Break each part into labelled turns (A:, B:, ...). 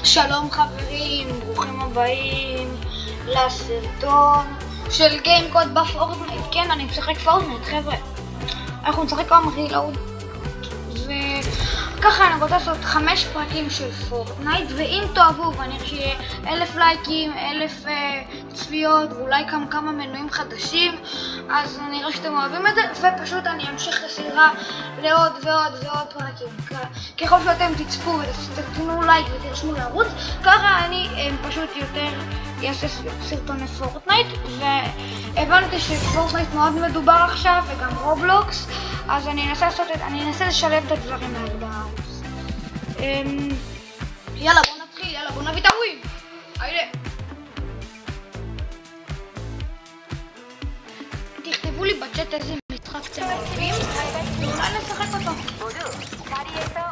A: שלום חברים, ברוכים הבאים לסרטון של גיימקוד בפורטנייט. כן, אני משחק פורטנייט חבר'ה. אנחנו נשחק כמה רילוד וככה אני רוצה לעשות 5 פרקים של פורטנייט, ואם תאהבו ואני אראה שיהיה 1000 לייקים, 1000 צפיות ואולי כמה מנויים חדשים, אז אני אראה שאתם אוהבים את זה, ופשוט אני אמשיך לסדרה לעוד ועוד פרקים. ככל שאתם תצפו ותתנו לייק ותרשמו לערוץ, ככה אני פשוט יותר אעשה סרטוני פורטנייט. והבנתי שפורטנייט מאוד מדובר עכשיו וגם רובלוקס, אז אני אנסה לשלב את הדברים האלה בערוץ. יאללה בוא נתחיל, יאללה בוא נביא את הווים. היידה. תכתבו לי בצ'אט איזה משחק אתם אוהבים, ואולי נשחק אותו.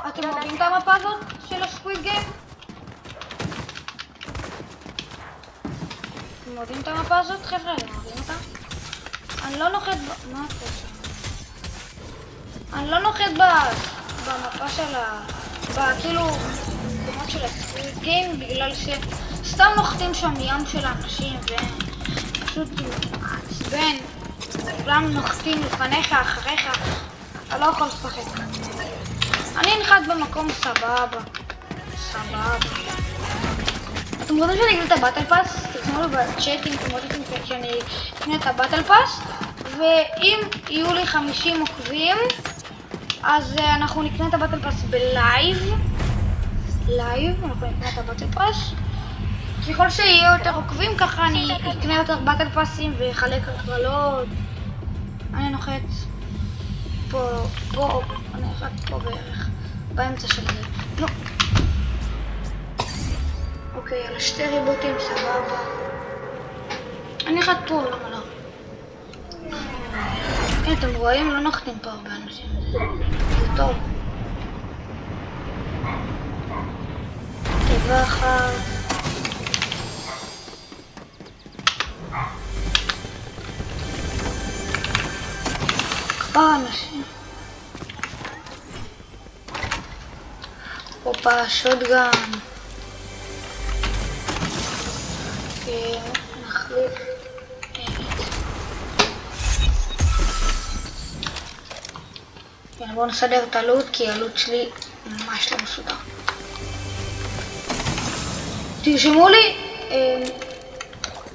A: אתם אוהבים את המפה הזאת של הסקוויד גיים? אתם אוהבים את המפה הזאת חבר'ה? אתם אוהבים אותה? אני לא נוחת מה אתה עושה? אני לא נוחת במפה של כאילו במקומות של הסקוויד גיים, בגלל שסתם נוחתים שם ים של האנשים ופשוט מעצבן. כולם נוחתים לפניך, אחריך, אתה לא יכול לשחק. אני נחת במקום סבבה. אתם רוצים שאני אקנה את הבטל פאס? תרשמו לי בצ'אט אם אתם רוצים שאני אקנה את הבטל פאס, ואם יהיו לי 50 עוקבים אז אנחנו נקנה את הבטל פאס בלייב. אנחנו נקנה את הבטל פאס. ככל שיהיו יותר עוקבים ככה אני אקנה יותר בטל פאסים וחלק הגרלות. אני נוחת פה, אני נוחת פה בערך, באמצע של זה. נו. אוקיי, על 2 ריבוטים, סבבה. אני נוחת פה, למה לא? הנה, אתם רואים? לא נוחתים פה הרבה אנשים. זה טוב. טבע אחת. כבר אנשים. הופה, שוטגן. אוקיי, נחליף. בואו נסדר את הלוט, כי הלוט שלי ממש לא מסודר. תרשמו לי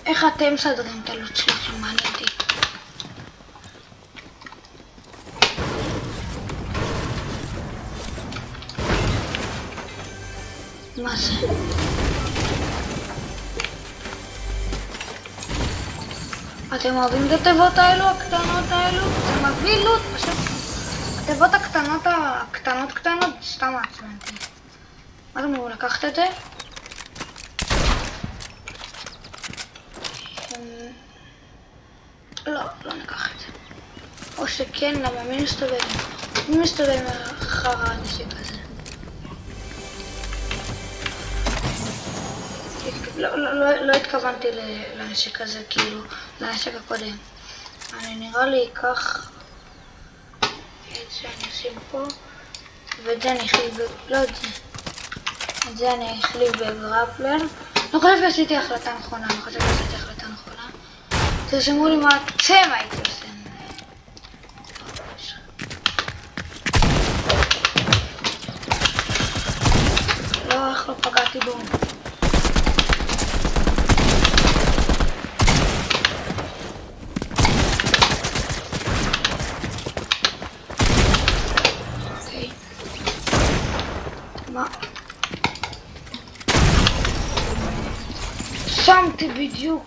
A: איך אתם מסדרים את הלוט שלכם, מעניין אותי. מה זה? אתם אוהבים את התיבות האלו, הקטנות האלו? זה מביא לוט, פשוט התיבות הקטנות, סתם מעצבן אותי. מה אתם אמרו, לקחת את זה? לא ניקח את זה. או שכן, למה מי מסתובב מאחר הנשק הזה? לא התכוונתי לנשק הזה, כאילו, לנשק הקודם. אני נראה לי אקח את זה אני אשים פה, ואת זה אני אחליף בגרפלר. לא חושב שעשיתי החלטה נכונה, תרשמו לי מה אתם הייתי עושה. לא, איך לא פגעתי בו. שמתי בדיוק.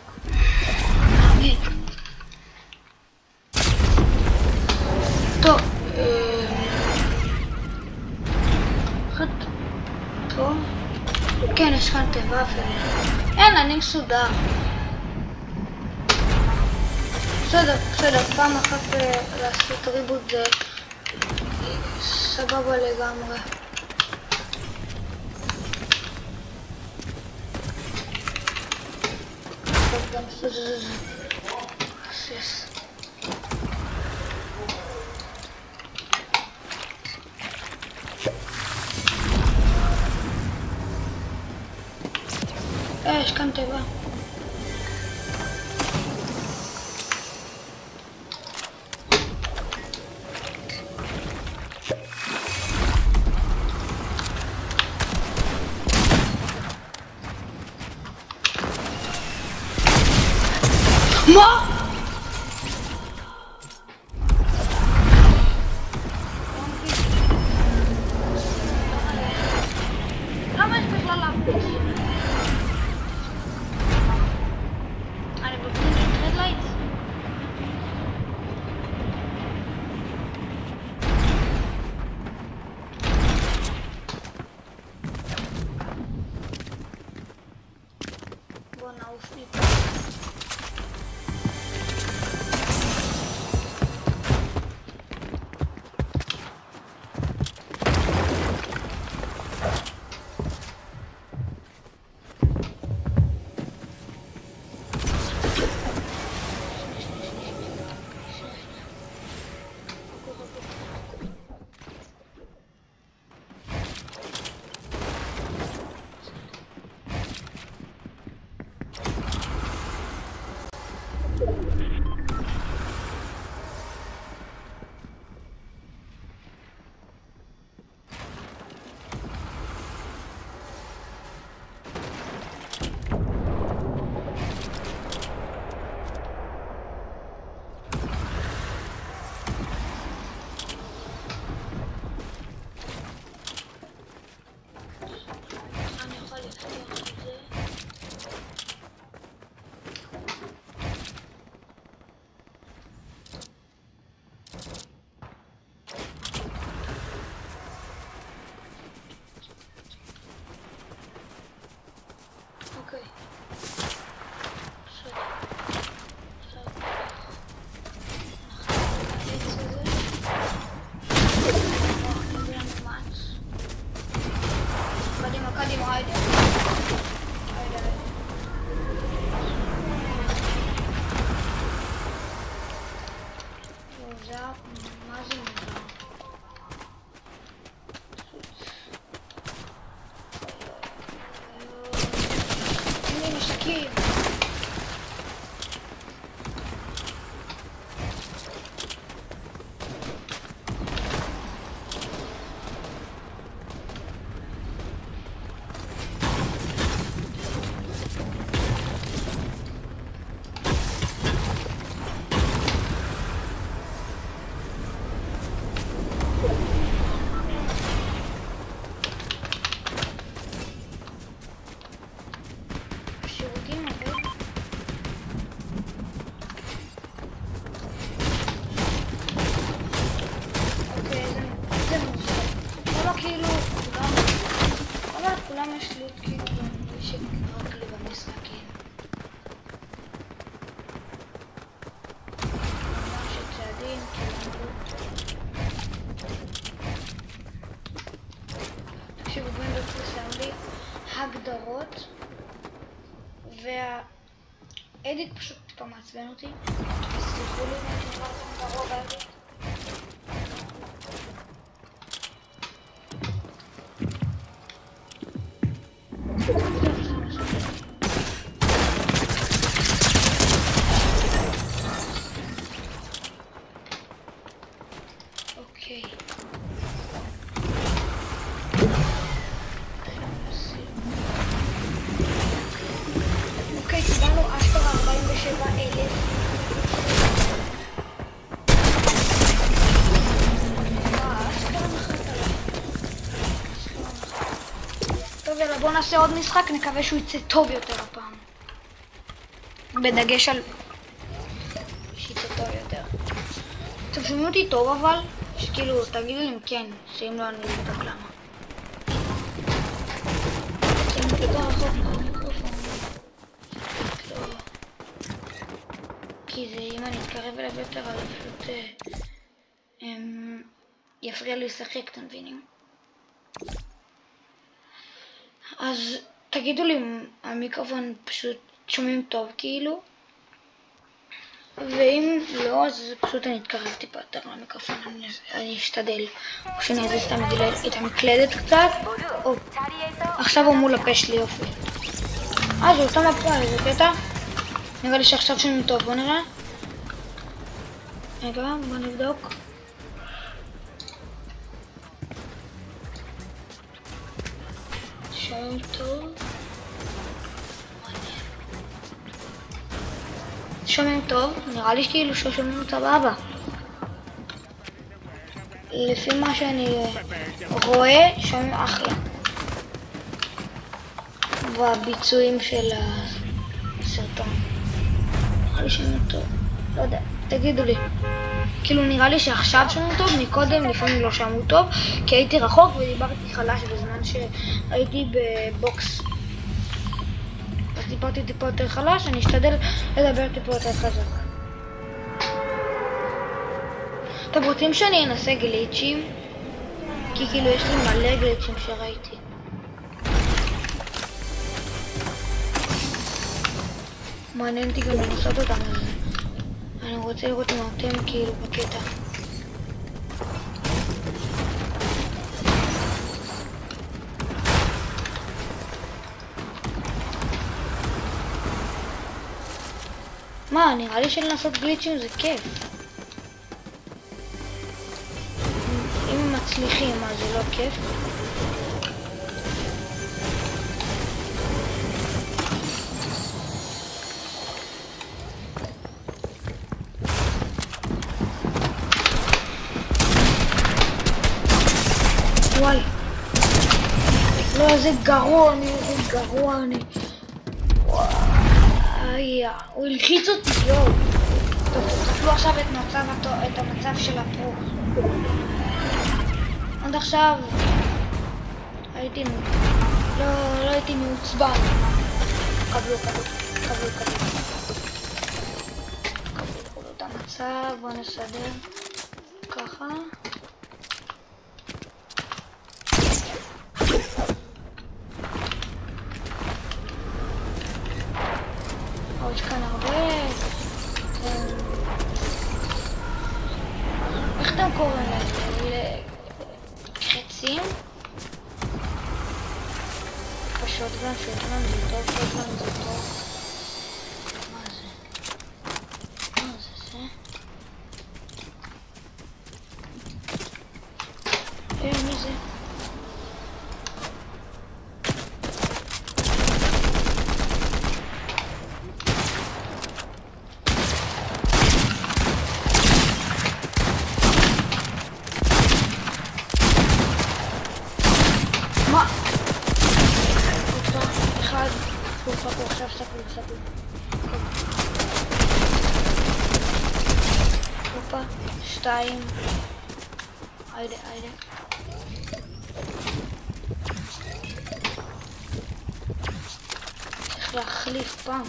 A: טוב, טוב, כן, יש כאן תיבה אין, אני מסודר. בסדר, פעם אחת לעשות ריבוט זה סבבה לגמרי. גם זה. יש כאן טבע. מה? למה יש בכלל להפוך? אני בגלל רד לייטס? בוא נעוף מפה. כולם יש לוט כאילו בנשק רק לי במשחקים. ממש הצעדים כאילו תקשיבו בואו נדבר לי הגדרות והאדיט פשוט טיפה מעצבן אותי. תסליחו לי מה שנברתם ברוב האדיט. אוקיי, קיבלנו אשכרה 47,000. טוב, יאללה, בואו נעשה עוד משחק, נקווה שהוא יצא טוב יותר הפעם. בדגש על שיצא טוב יותר. אתם שומעים אותי טוב אבל? שכאילו, תגידו לי אם כן, שאם לא אני לא יודעת למה. אתם יותר רחוק מהמיקרופון. כי זה, אם אני אתקרב אליו יותר, אז פשוט יפריע לי לשחק, אתם מבינים? אז תגידו לי אם המיקרופון פשוט שומעים טוב כאילו, ואם לא אז פשוט אני אתקרב טיפה יותר למיקרופון, אני אשתדל, או שאני אעזיז את המקלדת קצת. עכשיו הוא מול הפה שלי, יופי. זה אותה מפה, איזה קטע. נראה לי שעכשיו שומעים טוב, בוא נראה. רגע, בוא נבדוק. שומעים טוב. שומעים טוב, נראה לי כאילו ששומעים אותה סבבה. לפי מה שאני רואה, שומעים אחלה. והביצועים של הסרטון. נראה לי שומעים טוב. לא יודע, תגידו לי. כאילו נראה לי שעכשיו שומעים טוב, מקודם לפעמים לא שמעו טוב, כי הייתי רחוק ודיברתי חלש בזמן שהייתי בבוקס. אז דיברתי טיפה יותר חלש, אני אשתדל לדבר טיפה יותר חזק. אתם רוצים שאני אנסה גליצ'ים? כי כאילו יש לי מלא גליצ'ים שראיתי. מעניין אותי גם לנסות אותם על זה. אני רוצה לראות מה אתם כאילו בקטע. מה, נראה לי שלנסות גליצ'ים זה כיף. אם הם מצליחים, אז זה לא כיף. וואי. לא, איזה גרוע אני. וואי, הוא הלחיץ אותי, יואו. טוב, תסתכלו עכשיו את המצב של הפרו. עד עכשיו הייתי לא הייתי מעוצבן. קבלו את המצב, בוא נסדר ככה. יש כאן הרבה. איך אתם קוראים לזה? חצים? שוטגן זה טוב, מה זה? מי זה? מה? אחד, עכשיו סתכלו. הופה, 2. היידה. צריך להחליף פעם.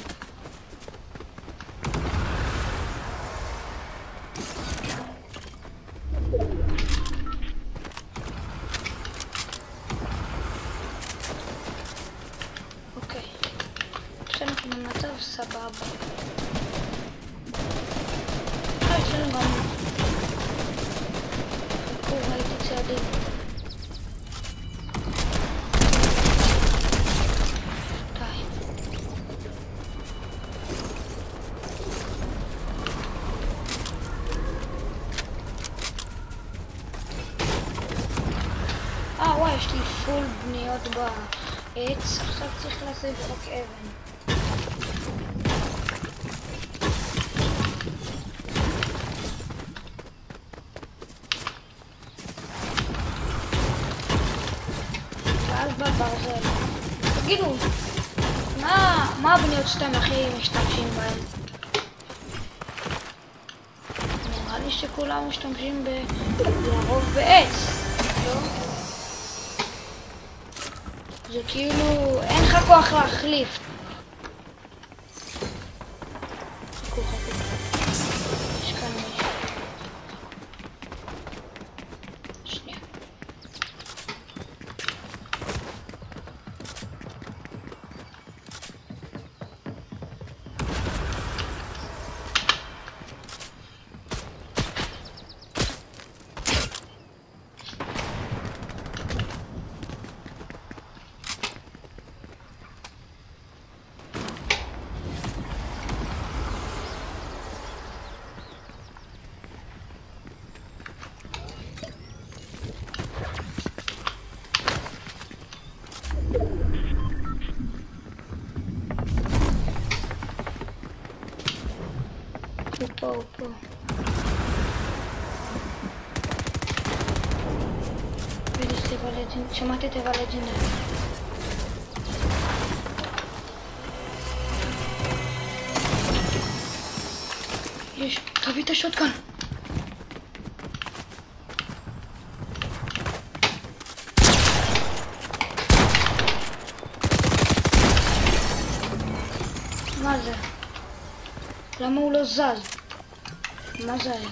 A: אנחנו במצב סבבה. יש לנו גם ראיתי צעדים. די. וואי, יש לי פול בניות בעץ. עכשיו צריך להוסיף רק אבן. ברזל. תגידו, מה הבניות שאתם הכי משתמשים בהן? נראה לי שכולם משתמשים לרוב בעץ, לא? זה כאילו, אין לך כוח להחליף. חכו. יש כאן מישהו. שנייה. הוא פה, הוא פה. ויש תיבה לג'נדרית, שמעתי תיבה לג'נדרית. יש, תביא את השוטגן. מה זה? למה הוא לא זז? מה זה היה?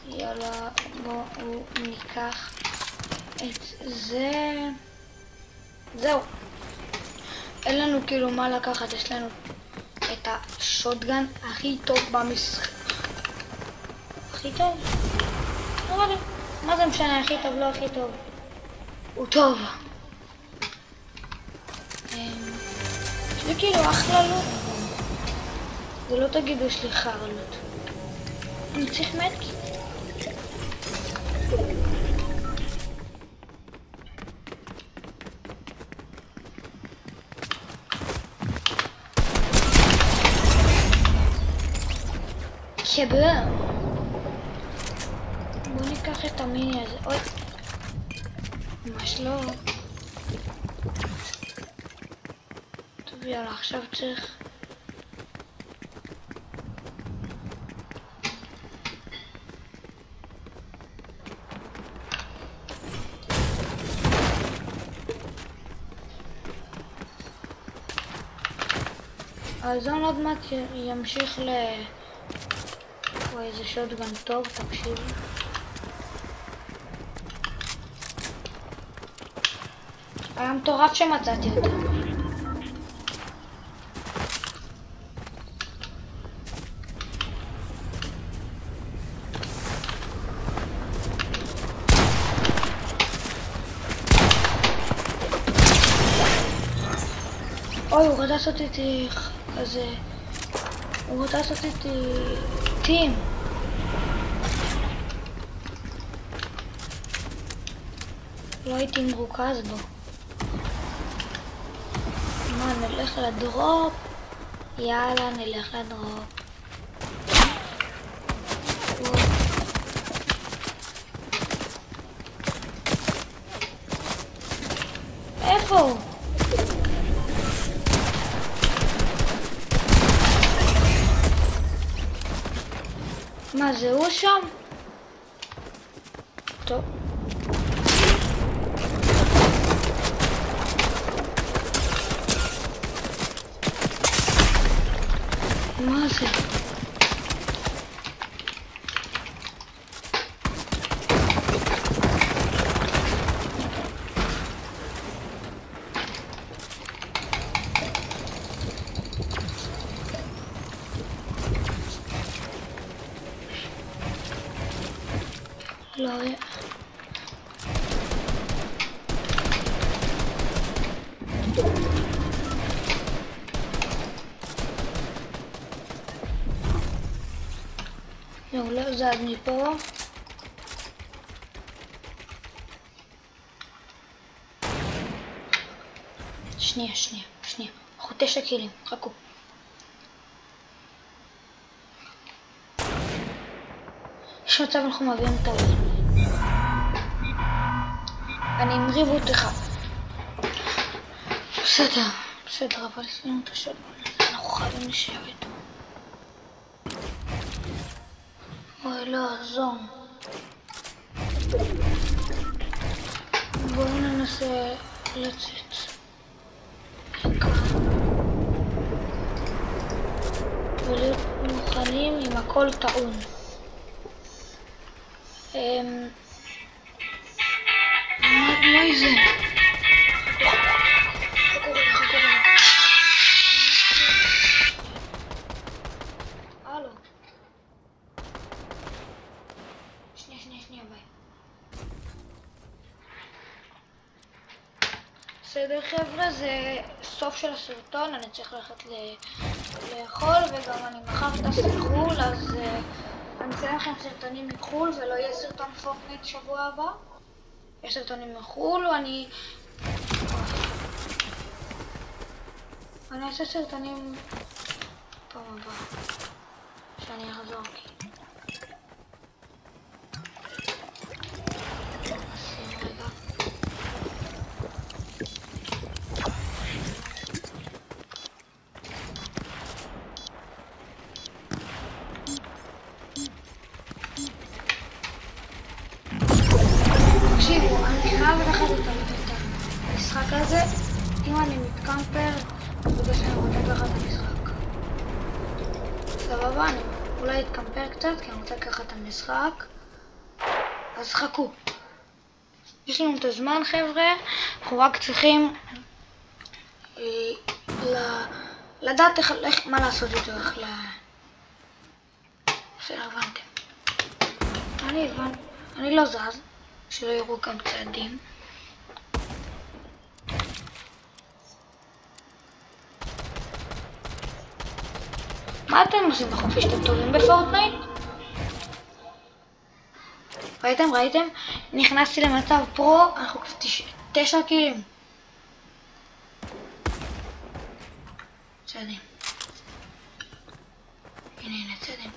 A: יאללה, בואו ניקח את זה. זהו. אין לנו כאילו מה לקחת, יש לנו את השוטגן הכי טוב במשחק. הכי טוב? לא יודע. מה זה משנה, הכי טוב, לא הכי טוב. הוא טוב. יש לי כאילו אחלה לוט. ולא תגידו יש לי חרלות. אני צריך מדקי. כבר. בוא ניקח את המיני הזה. אוי. ממש לא. טוב יאללה, עכשיו צריך. הזון עוד מעט ימשיך ל... וואי, איזה שוטגן טוב, תקשיבו. היה מטורף שמצאתי אותו. אוי, הוא רצה לעשות איתי כזה... הוא רצה לעשות איתי... טים. לא הייתי מרוכז בו. מה, נלך לדרופ? יאללה, נלך לדרופ. איפה הוא? מה זה, הוא שם? טוב. מה זה? לא היה. לא זז מפה. שנייה. אנחנו 9 קילים, חכו. יש מצב אנחנו מביאים את העולם. אני עם ריבוט אחד. בסדר, אבל עשינו את השלום. אנחנו חייבים לשבת. אוי, לא, זום. בואו ננסה לצאת. ולהיות מוכנים עם הכל טעון. מה זה? הלו. שנייה, ביי. בסדר חבר'ה, זה סוף של הסרטון, אני צריך ללכת לאכול, וגם אני מחר טסתי לחול, אז אני אעשה לכם סרטונים מחול, ולא יהיה סרטון פורטנייט שבוע הבא. יש סרטונים מחול, ואני אעשה סרטונים פעם הבאה, שאני אחזור תקשיבו, אני חייב לקחת את המשחק הזה. אם אני מתקמפר, בגלל שאני רוצה לקחת את המשחק. סבבה, אני אולי אתקמפר קצת, כי אני רוצה לקחת את המשחק. אז חכו. יש לנו את הזמן חבר'ה, אנחנו רק צריכים לדעת מה לעשות איתו, בסדר, הבנתם. אני לא זז, שלא יראו כאן צעדים. מה אתם עושים בחופש? אתם טובים בפורטנייט? ראיתם? נכנסתי למצב פרו, אנחנו 9 קילים. צעדים. הנה, צעדים.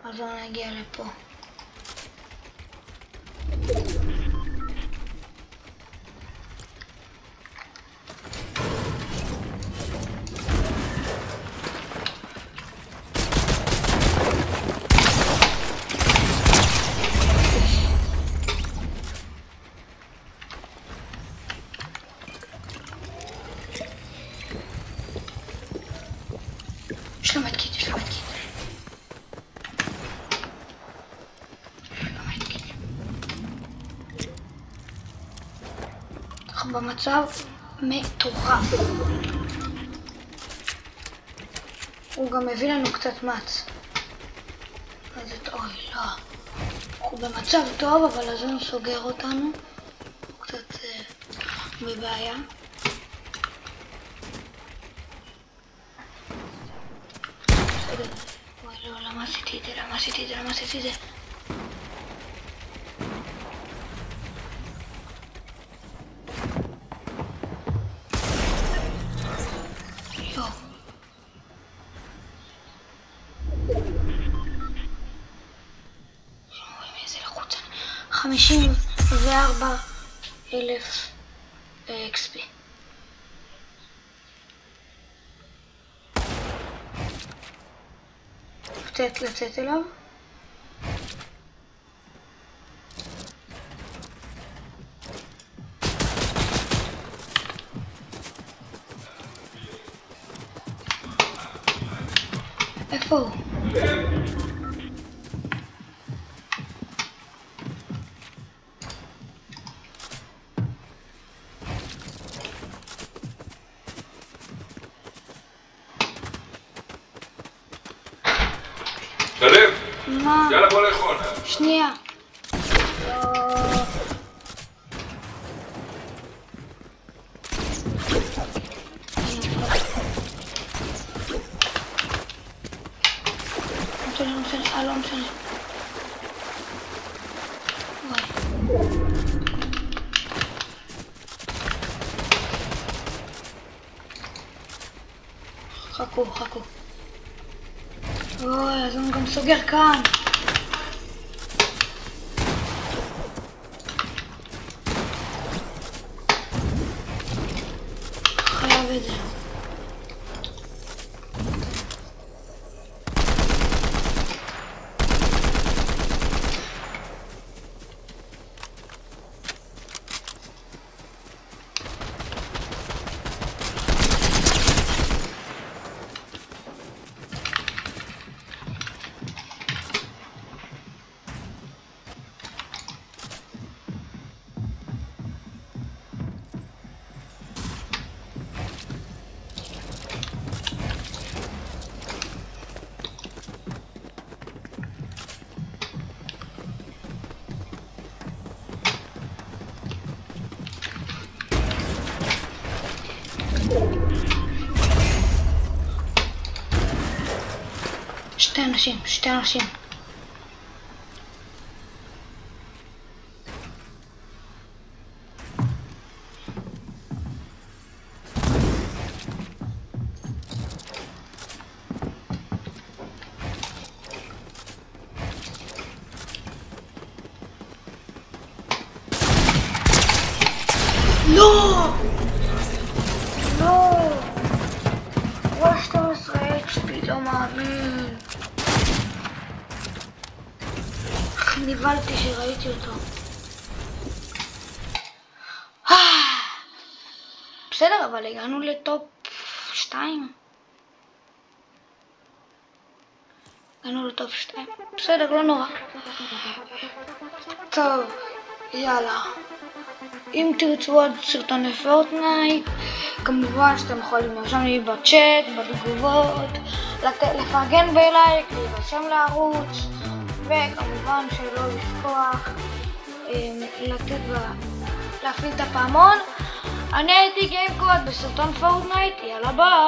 A: אז לא נגיע לפה. יש לו מדקיט. אנחנו במצב מטורף. הוא גם מביא לנו קצת מץ. אז אוי, לא. אנחנו במצב טוב, אבל הזון סוגר אותנו. הוא קצת בבעיה. וואי, לא, למה עשיתי את זה? יואו. 54,000 XP. לצאת אליו. איפה הוא?
B: שלם,
A: מה?
B: יאללה בוא לאכול.
A: שנייה. לא משנה. חכו. אוי, אז הוא גם סוגר כאן. חייב את זה. שתי אנשים. לא! רואה 12 HP, לא מאמין. איך נבלתי שראיתי אותו. בסדר, אבל הגענו לטופ 2. בסדר, לא נורא. טוב, יאללה. אם תרצו עוד סרטוני פורטנייט, כמובן שאתם יכולים לרשום לי בצ'אט, בתגובות, לפרגן בלייק, להירשם לערוץ, וכמובן שלא לשכוח להפעיל את הפעמון. אני הייתי גיימקוד בסרטון פורטנייט, יאללה ביי.